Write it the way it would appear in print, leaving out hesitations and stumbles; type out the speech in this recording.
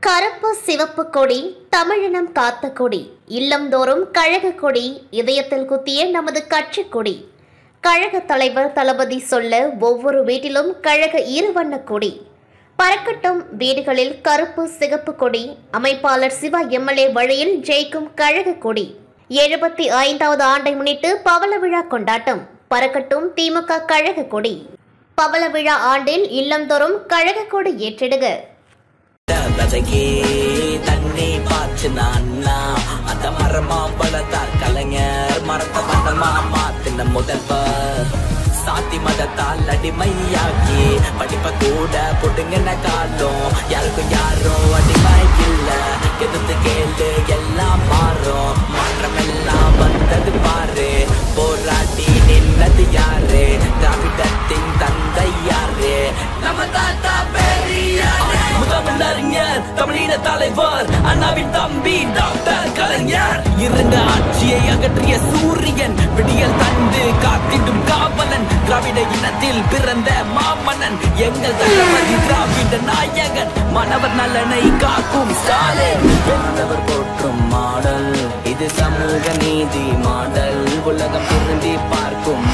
கருப்பு சிவப்பு கொடி தமிழினம் காத்த கொடி, இல்லந்தோறும் கழக கொடி, இதயத்தில் குத்திய நமது கட்சி கொடி. கழக தலைவர் தளபதி சொல்ல ஒவ்வொரு வீட்டிலும் கழக இருவண்ண கொடி பறக்கட்டும். வீடுகளில் கருப்பு சிகப்பு கொடி. அமைப்பாளர் சிவா எம்எல்ஏ வழியில் ஜெயிக்கும் கழக கொடி. 75வது ஆண்டை முன்னிட்டு பவள விழா கொண்டாட்டம். பறக்கட்டும் திமுக கழக கொடி. பவள விழா ஆண்டில் இல்லந்தோறும் கழக கொடி ஏற்றிடுக. தண்ணி பாய்ச்சினா அந்த மரமா வளர்த்தார் கலைஞர், மரத்த மரமா மாத்தின முதல்வர். சாத்தி மதத்தால் அடிமையாக்கி படிப்ப கூட பொடுங்கின காலம். யாருக்கும் யாரும் அடிமை இல்ல, எதிர்த்து கேளு எல்லாம் மாறும். மாற்றம் எல்லாம் வந்தது பாரு, போராடி நின்னது யாரு? திராவிடத்தின் தந்தை யாரு? நம்ம தாத்தா பெரியார், முதலறிஞர், தமிழின தலைவர், அண்ணாவின் தம்பி டாக்டர் கலைஞர். இரண்டு ஆட்சியை அகற்றிய சூரியன், விடியல் தந்து காத்திடும் காவலன். திராவிட இனத்தில் பிறந்த மாமன்னன், எங்கள் தளபதி திராவிட நாயகன். மாணவர் நலனை காக்கும் ஸ்டாலின், பெற்றவர் போற்றும் மாடல். இது சமூக நீதி மாடல், உலகம் திரும்பி பார்க்கும்